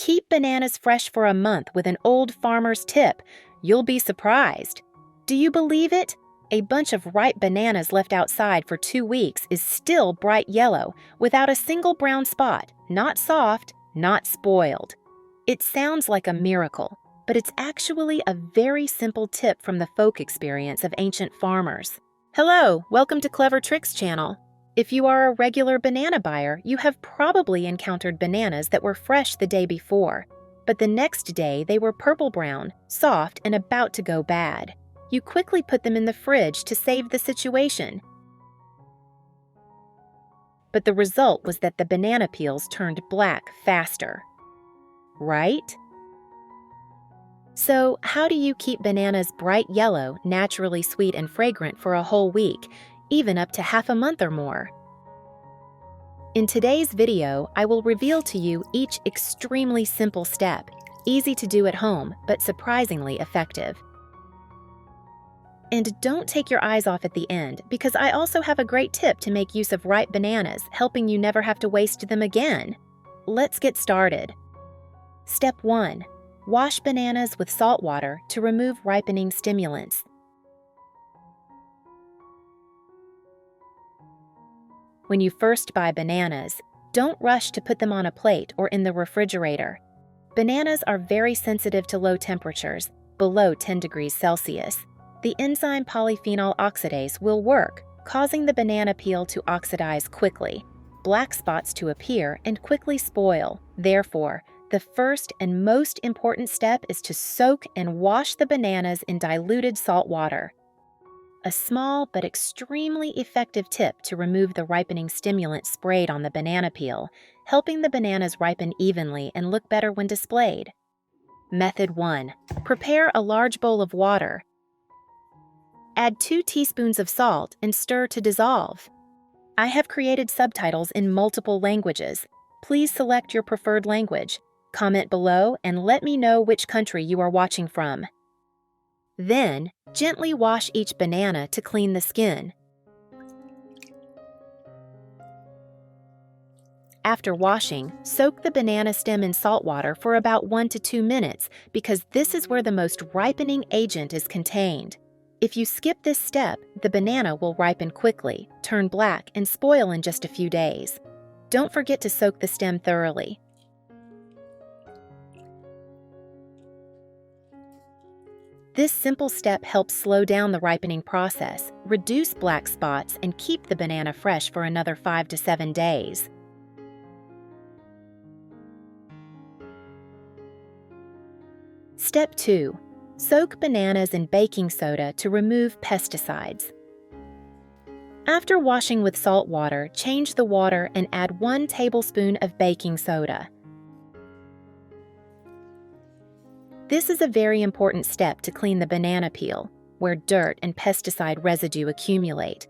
Keep bananas fresh for a month with an old farmer's tip. You'll be surprised. Do you believe it? A bunch of ripe bananas left outside for 2 weeks is still bright yellow, without a single brown spot, not soft, not spoiled. It sounds like a miracle, but it's actually a very simple tip from the folk experience of ancient farmers. Hello, welcome to Clever Tricks channel. If you are a regular banana buyer, you have probably encountered bananas that were fresh the day before, but the next day they were purple-brown, soft, and about to go bad. You quickly put them in the fridge to save the situation. But the result was that the banana peels turned black faster. Right? So, how do you keep bananas bright yellow, naturally sweet and fragrant for a whole week, even up to half a month or more? In today's video, I will reveal to you each extremely simple step, easy to do at home, but surprisingly effective. And don't take your eyes off at the end, because I also have a great tip to make use of ripe bananas, helping you never have to waste them again. Let's get started. Step 1. Wash bananas with salt water to remove ripening stimulants. When you first buy bananas, don't rush to put them on a plate or in the refrigerator. Bananas are very sensitive to low temperatures, below 10 degrees Celsius. The enzyme polyphenol oxidase will work, causing the banana peel to oxidize quickly, black spots to appear, and quickly spoil. Therefore, the first and most important step is to soak and wash the bananas in diluted salt water. A small but extremely effective tip to remove the ripening stimulant sprayed on the banana peel, helping the bananas ripen evenly and look better when displayed. Method 1. Prepare a large bowl of water. Add 2 teaspoons of salt and stir to dissolve. I have created subtitles in multiple languages. Please select your preferred language. Comment below and let me know which country you are watching from. Then, gently wash each banana to clean the skin. After washing, soak the banana stem in salt water for about 1 to 2 minutes because this is where the most ripening agent is contained. If you skip this step, the banana will ripen quickly, turn black, and spoil in just a few days. Don't forget to soak the stem thoroughly. This simple step helps slow down the ripening process, reduce black spots, and keep the banana fresh for another 5 to 7 days. Step 2. Soak bananas in baking soda to remove pesticides. After washing with salt water, change the water and add 1 tablespoon of baking soda. This is a very important step to clean the banana peel, where dirt and pesticide residue accumulate.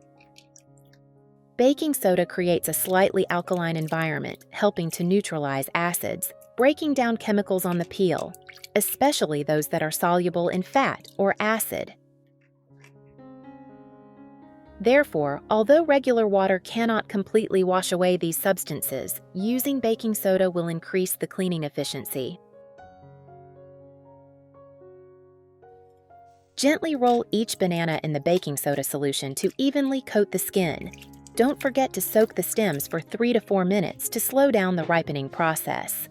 Baking soda creates a slightly alkaline environment, helping to neutralize acids, breaking down chemicals on the peel, especially those that are soluble in fat or acid. Therefore, although regular water cannot completely wash away these substances, using baking soda will increase the cleaning efficiency. Gently roll each banana in the baking soda solution to evenly coat the skin. Don't forget to soak the stems for 3 to 4 minutes to slow down the ripening process.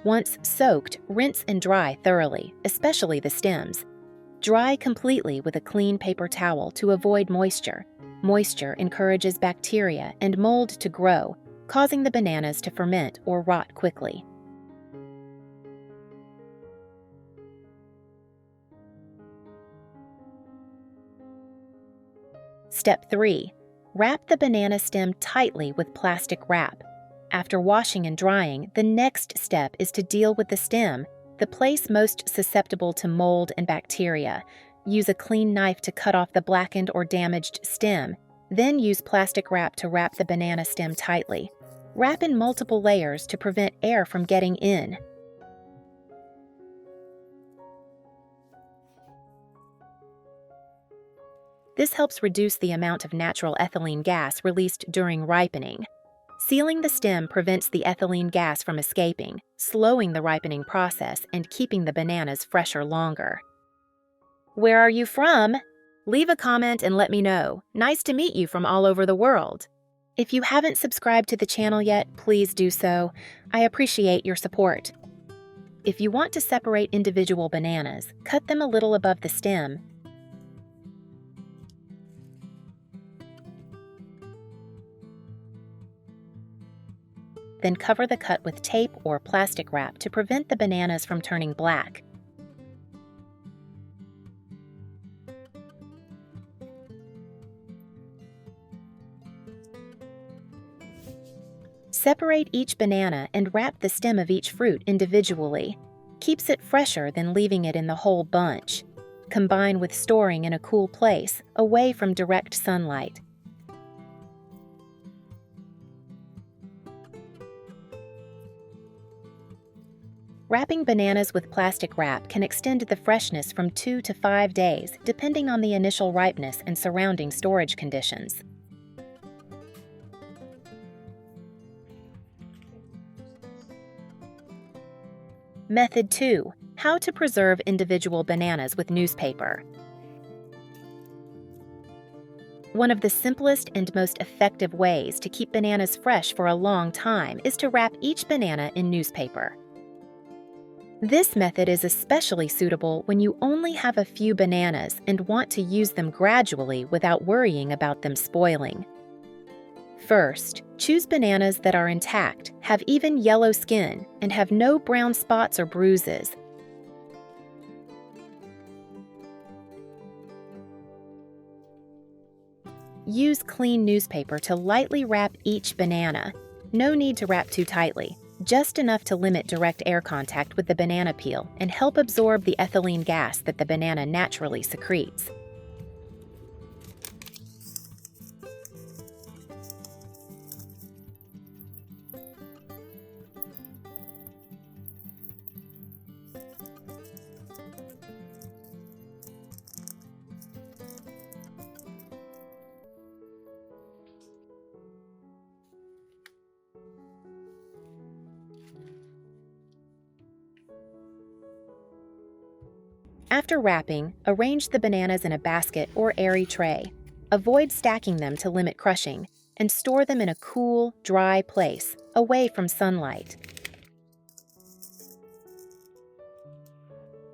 Once soaked, rinse and dry thoroughly, especially the stems. Dry completely with a clean paper towel to avoid moisture. Moisture encourages bacteria and mold to grow, causing the bananas to ferment or rot quickly. Step 3. Wrap the banana stem tightly with plastic wrap. After washing and drying, the next step is to deal with the stem, the place most susceptible to mold and bacteria. Use a clean knife to cut off the blackened or damaged stem. Then use plastic wrap to wrap the banana stem tightly. Wrap in multiple layers to prevent air from getting in. This helps reduce the amount of natural ethylene gas released during ripening. Sealing the stem prevents the ethylene gas from escaping, slowing the ripening process and keeping the bananas fresher longer. Where are you from? Leave a comment and let me know. Nice to meet you from all over the world. If you haven't subscribed to the channel yet, please do so. I appreciate your support. If you want to separate individual bananas, cut them a little above the stem. Then cover the cut with tape or plastic wrap to prevent the bananas from turning black. Separate each banana and wrap the stem of each fruit individually. Keeps it fresher than leaving it in the whole bunch. Combine with storing in a cool place, away from direct sunlight. Wrapping bananas with plastic wrap can extend the freshness from 2 to 5 days, depending on the initial ripeness and surrounding storage conditions. Method 2. How to preserve individual bananas with newspaper. One of the simplest and most effective ways to keep bananas fresh for a long time is to wrap each banana in newspaper. This method is especially suitable when you only have a few bananas and want to use them gradually without worrying about them spoiling. First, choose bananas that are intact, have even yellow skin, and have no brown spots or bruises. Use clean newspaper to lightly wrap each banana. No need to wrap too tightly, just enough to limit direct air contact with the banana peel and help absorb the ethylene gas that the banana naturally secretes. After wrapping, arrange the bananas in a basket or airy tray. Avoid stacking them to limit crushing, and store them in a cool, dry place, away from sunlight.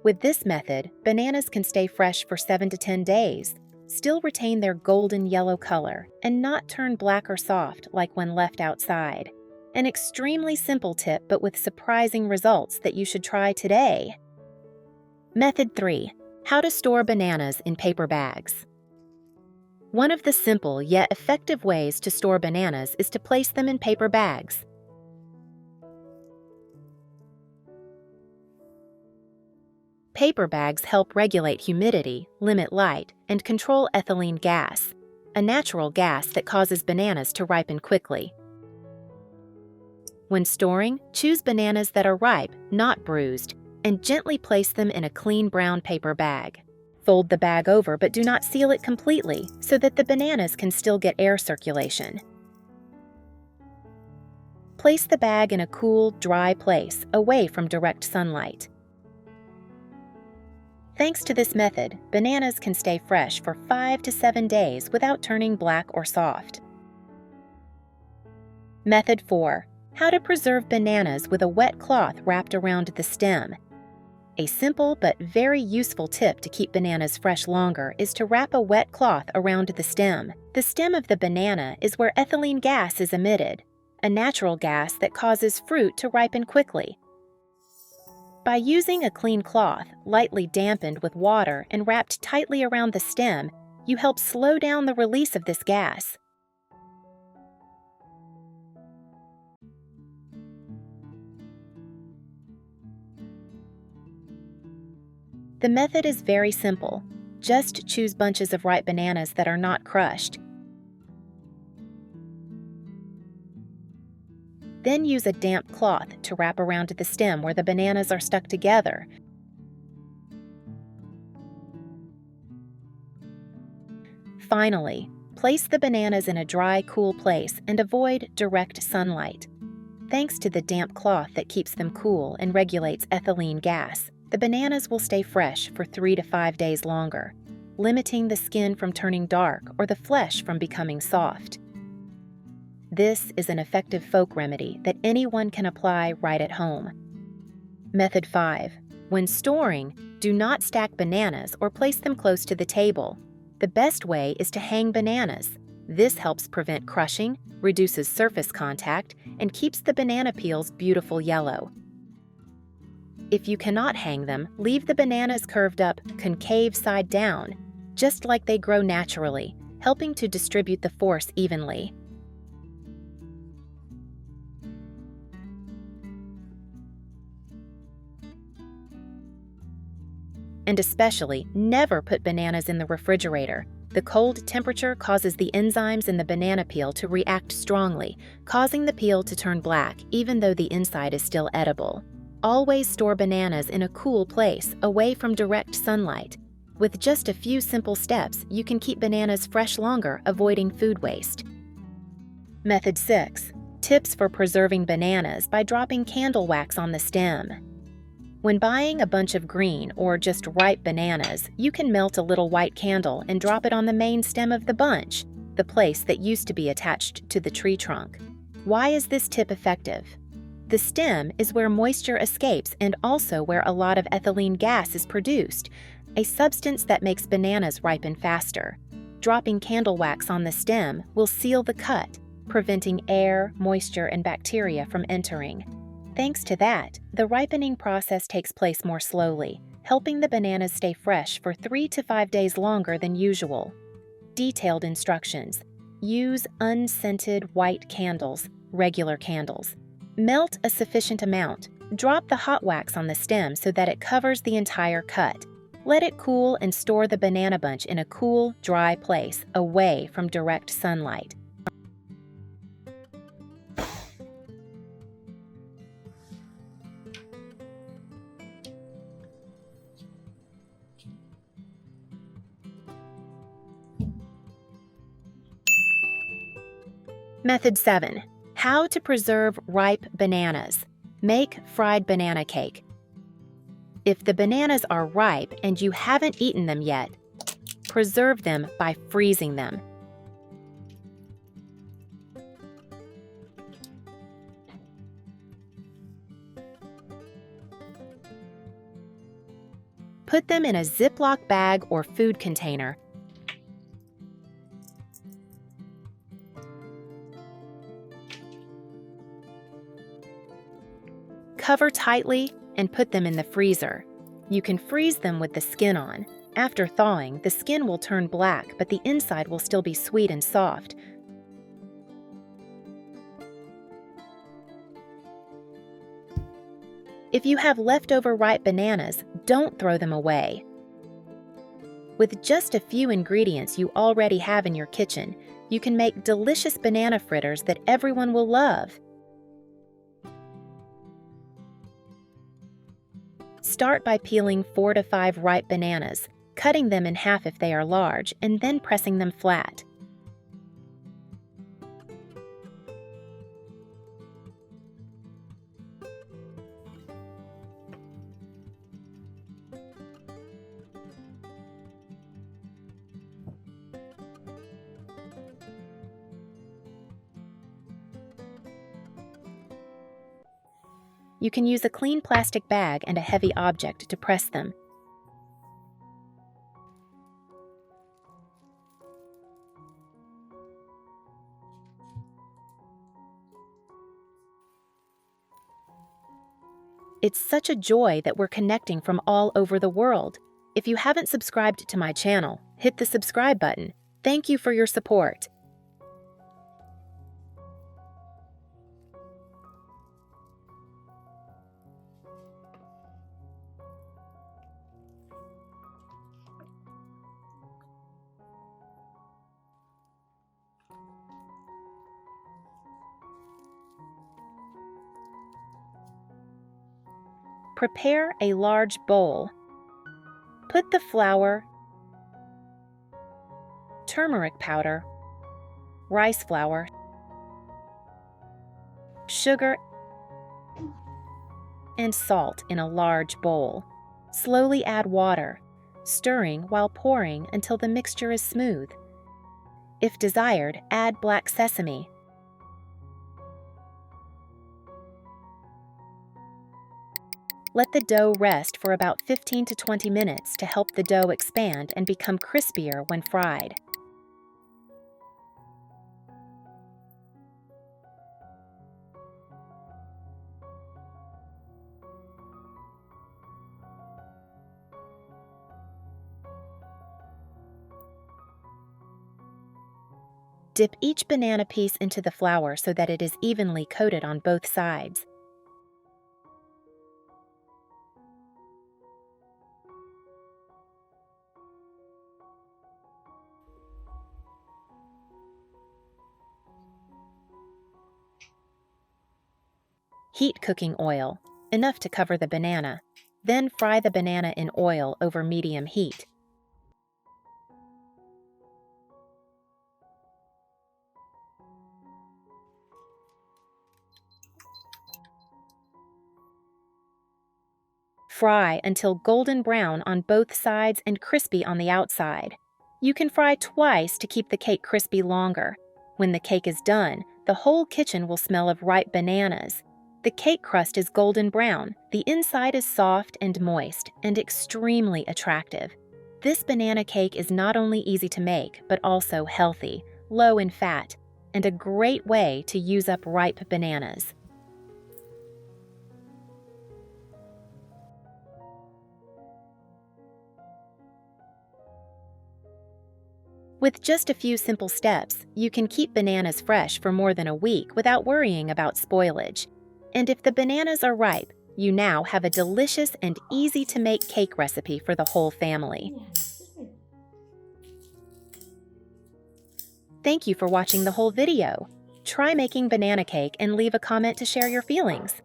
With this method, bananas can stay fresh for 7 to 10 days, still retain their golden yellow color, and not turn black or soft like when left outside. An extremely simple tip, but with surprising results that you should try today. Method 3. How to store bananas in paper bags. One of the simple yet effective ways to store bananas is to place them in paper bags. Paper bags help regulate humidity, limit light, and control ethylene gas, a natural gas that causes bananas to ripen quickly. When storing, choose bananas that are ripe, not bruised, and gently place them in a clean brown paper bag. Fold the bag over but do not seal it completely so that the bananas can still get air circulation. Place the bag in a cool, dry place, away from direct sunlight. Thanks to this method, bananas can stay fresh for 5 to 7 days without turning black or soft. Method 4. How to preserve bananas with a wet cloth wrapped around the stem. A simple but very useful tip to keep bananas fresh longer is to wrap a wet cloth around the stem. The stem of the banana is where ethylene gas is emitted, a natural gas that causes fruit to ripen quickly. By using a clean cloth, lightly dampened with water and wrapped tightly around the stem, you help slow down the release of this gas. The method is very simple. Just choose bunches of ripe bananas that are not crushed. Then use a damp cloth to wrap around the stem where the bananas are stuck together. Finally, Place the bananas in a dry, cool place and avoid direct sunlight. Thanks to the damp cloth that keeps them cool and regulates ethylene gas, the bananas will stay fresh for 3 to 5 days longer, limiting the skin from turning dark or the flesh from becoming soft. This is an effective folk remedy that anyone can apply right at home. Method 5. When storing, do not stack bananas or place them close to the table. The best way is to hang bananas. This helps prevent crushing, reduces surface contact, and keeps the banana peels beautiful yellow. If you cannot hang them, leave the bananas curved up concave side down, just like they grow naturally, helping to distribute the force evenly. And especially, never put bananas in the refrigerator. The cold temperature causes the enzymes in the banana peel to react strongly, causing the peel to turn black even though the inside is still edible. Always store bananas in a cool place, away from direct sunlight. With just a few simple steps, you can keep bananas fresh longer, avoiding food waste. Method 6. Tips for preserving bananas by dropping candle wax on the stem. When buying a bunch of green or just ripe bananas, you can melt a little white candle and drop it on the main stem of the bunch, the place that used to be attached to the tree trunk. Why is this tip effective? The stem is where moisture escapes and also where a lot of ethylene gas is produced, a substance that makes bananas ripen faster. Dropping candle wax on the stem will seal the cut, preventing air, moisture, and bacteria from entering. Thanks to that, the ripening process takes place more slowly, helping the bananas stay fresh for 3 to 5 days longer than usual. Detailed instructions. Use unscented white candles, regular candles. Melt a sufficient amount. Drop the hot wax on the stem so that it covers the entire cut. Let it cool and store the banana bunch in a cool, dry place, away from direct sunlight. Method 7. How to preserve ripe bananas. Make fried banana cake. If the bananas are ripe and you haven't eaten them yet, preserve them by freezing them. Put them in a Ziploc bag or food container. Cover tightly and put them in the freezer. You can freeze them with the skin on. After thawing, the skin will turn black, but the inside will still be sweet and soft. If you have leftover ripe bananas, don't throw them away. With just a few ingredients you already have in your kitchen, you can make delicious banana fritters that everyone will love. Start by peeling 4 to 5 ripe bananas, cutting them in half if they are large, and then pressing them flat. You can use a clean plastic bag and a heavy object to press them. It's such a joy that we're connecting from all over the world. If you haven't subscribed to my channel, hit the subscribe button. Thank you for your support. Prepare a large bowl. Put the flour, turmeric powder, rice flour, sugar, and salt in a large bowl. Slowly add water, stirring while pouring until the mixture is smooth. If desired, add black sesame. Let the dough rest for about 15 to 20 minutes to help the dough expand and become crispier when fried. Dip each banana piece into the flour so that it is evenly coated on both sides. Heat cooking oil, enough to cover the banana. Then fry the banana in oil over medium heat. Fry until golden brown on both sides and crispy on the outside. You can fry twice to keep the cake crispy longer. When the cake is done, the whole kitchen will smell of ripe bananas. The cake crust is golden brown, the inside is soft and moist, and extremely attractive. This banana cake is not only easy to make, but also healthy, low in fat, and a great way to use up ripe bananas. With just a few simple steps, you can keep bananas fresh for more than a week without worrying about spoilage. And if the bananas are ripe, you now have a delicious and easy-to-make cake recipe for the whole family. Thank you for watching the whole video. Try making banana cake and leave a comment to share your feelings.